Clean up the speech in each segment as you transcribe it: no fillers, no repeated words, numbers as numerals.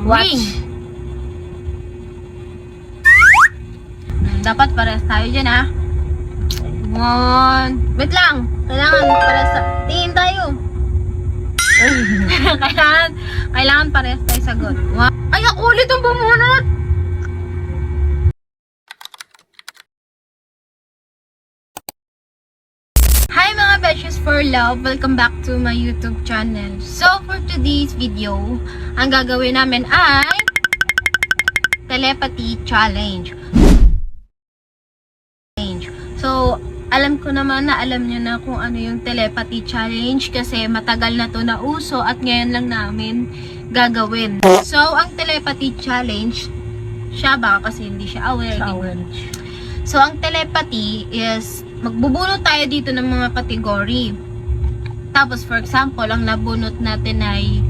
Watch. Ring. Dapat parehas tayo dyan, ha? One. Wait lang. Kailangan parehas tingin tayo. kailangan parehas tayo sagot. One. Ay, ako ulit ang bumunot. Hi mga Besties for Love! Welcome back to my YouTube channel. So, for today's video, ang gagawin namin ay telepathy challenge. So, alam ko naman na alam nyo na kung ano yung telepathy challenge kasi matagal na to na uso at ngayon lang namin gagawin. So, ang telepathy challenge, siya baka kasi hindi siya aware. So, ang telepathy is magbubunot tayo dito ng mga kategory. Tapos, for example, ang nabunot natin ay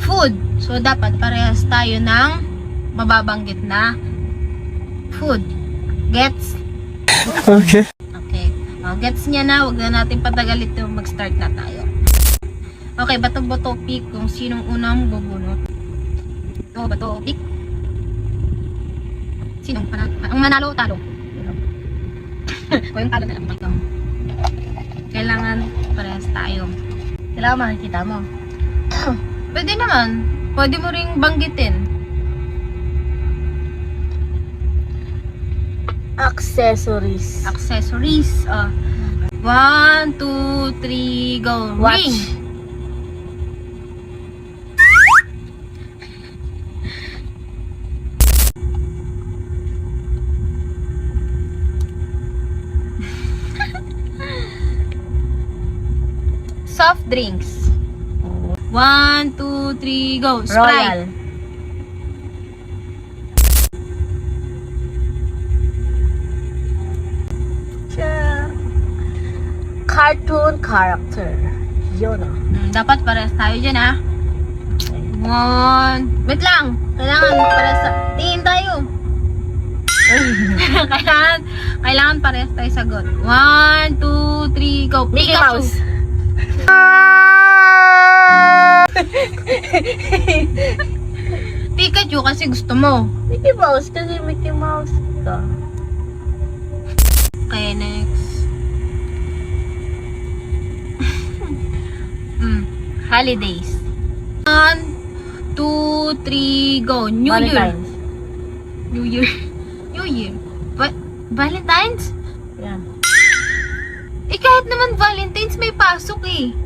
food. So, dapat parehas tayo ng mababanggit na food. Gets? Okay. Okay. Gets niya na. Huwag na natin patagal ito. Mag-start na tayo. Okay, bato-bato pick kung sinong unang bubunot. Bato pick. Sinong panalo? Ang manalo o talo? O yung talo na lang. Ito. Kailangan parehas tayo. Kailangan makikita mo. Pwede naman. Pwede mo ring banggitin. Accessories. Accessories. 1, 2, 3, go. Watch. Ring. Soft drinks. 1, 2, 3, go. Sprite. Royal. Cartoon character. Yun o. Dapat parehas tayo dyan, ha? One. Wait lang. Kailangan parehas tingin tayo. kailangan parehas tayo sagot. 1, 2, 3, go. Mickey Pikachu. Mouse. Pikachu kasi gusto mo. Mickey Mouse kasi Mickey Mouse ka. Okay, next. Holidays. 1, 2, 3, go. New Valentine's. Year. New Year. Valentine's? Yan. Eh, kahit naman Valentine's may pasok eh.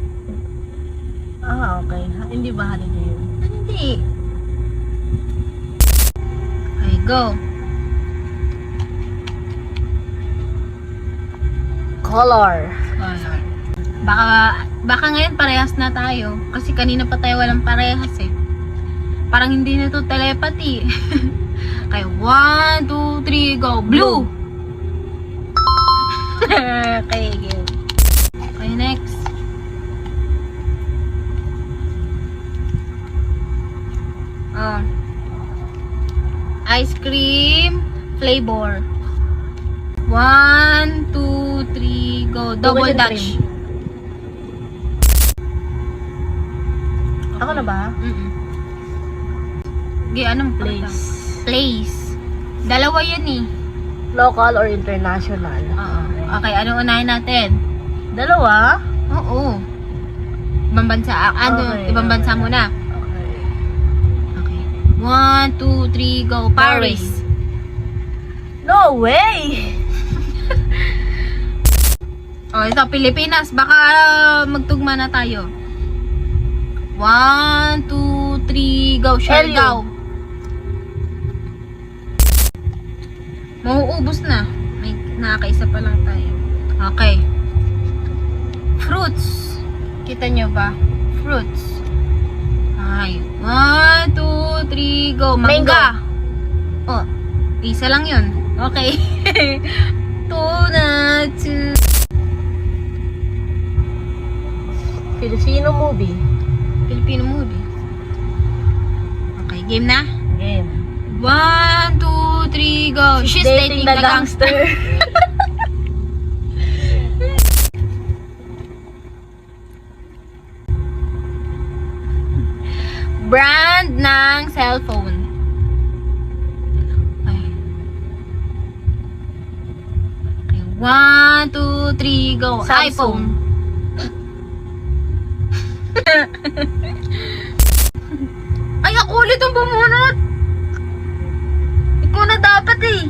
Okay. Hindi ba holiday yun? Hindi. Okay, go. Color. Baka ngayon parehas na tayo. Kasi kanina pa tayo walang parehas eh. Parang hindi na to telepathy. Okay, 1, 2, 3, go. Blue. Okay, go. Okay, next. Ice cream flavor. 1, 2, 3, go. Double Dutch. Ako na ba? Anong Place. Place. Dalawa yun eh. Local or international? Oo. Okay, anong unahin natin? Dalawa? Oo. Ibang bansa. Okay, Ibang bansa muna. Okay. Okay. 1, 2, 3, go. Paris. No way! Oh, ito, Pilipinas. Baka magtugma na tayo. 1, 2, 3, go. Siargao. Mauubos na. May nakakaisa pa lang tayo. Okay. Fruits. Kita nyo ba? Fruits. Ay. 1, 2, 3, go. Mangga. Oh, isa lang yun. Okay. 2 na 2. Filipino movie. Filipino movie. Okay, game na? Game. 1, 2, 3, go. She's dating the gangster. Brand na cellphone. Ay. Okay, 1, 2, 3, go. Samsung. iPhone. Ay, ako ulit ang bumunot. Ikaw na dapat eh.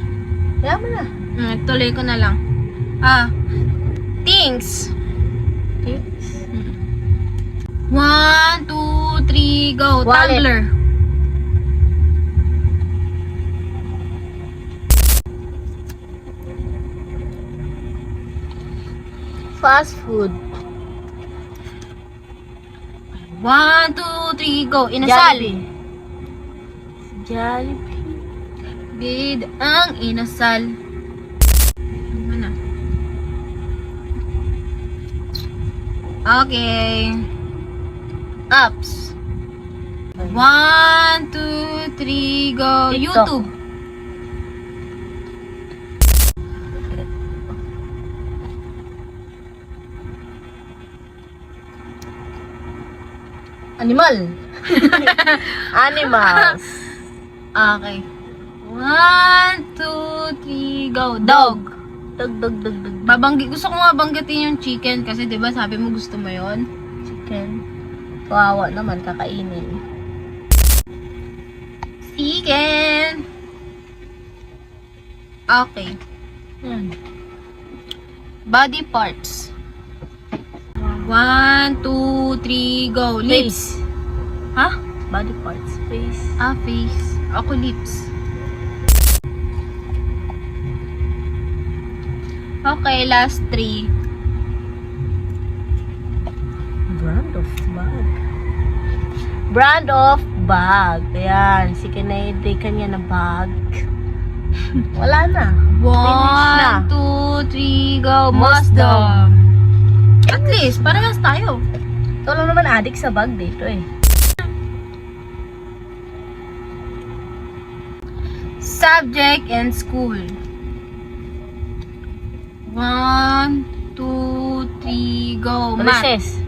Kaya mo na. Tuloy ko na lang. Things. Tips. 1, 2, 3, go. Wallet. Tumblr. Fast food. 1, 2, 3, go. Inasal. Jollibee. Bid ang inasal. Ano na? Okay. Apps. 1, 2, 3, go. TikTok. YouTube. Animal. Animals. Okay. 1, 2, 3, go. Dog. Dog. Gusto ko nga banggitin yung chicken kasi 'di ba sabi mo gusto mo 'yon? Chicken. Kawawa naman, kakainin. Chicken. Okay. Yan. Body parts. 1, 2, 3, go. Lips. Face. Ha? Body parts. Face. Face. Ako lips. Okay, last 3. Brand of bag. Brand of bag. Ayan. Si Kennedy kanya na bag. Wala na. Finish na. 1, 2, 3, go. Mazda. Mazda. At least, parehas tayo. Ito lang naman addict sa bag dito eh. Subject and school. 1, 2, 3, go. Math. Recess.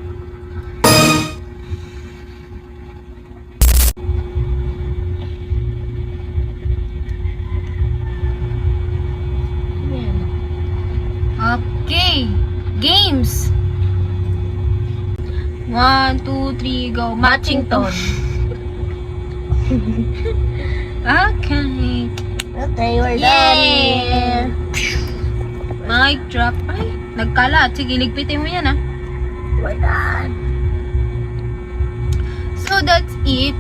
Yan. Okay. Games. 1, 2, 3, go. Matchington. Okay. Okay, we're Yay! done. Mic drop. Ay, nagkalat. Sige, ligpitin mo yan ah. We're done. So, that's it.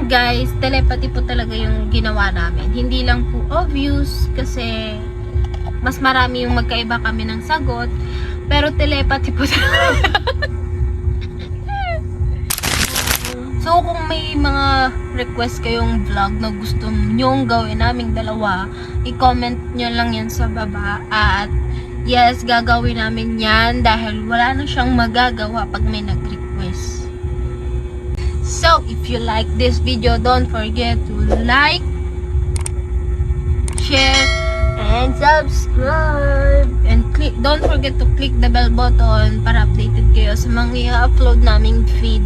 Guys, telepathy po talaga yung ginawa namin. Hindi lang po obvious kasi mas marami yung magkaiba kami ng sagot. Pero telepathy po talaga. So, kung may mga request kayong vlog na gusto nyong gawin naming dalawa, i-comment nyo lang yan sa baba. At yes, gagawin namin yan dahil wala na siyang magagawa pag may nag-request. So, if you like this video, don't forget to like, share, And subscribe. and don't forget to click the bell button para updated kayo sa mga i-upload naming feed.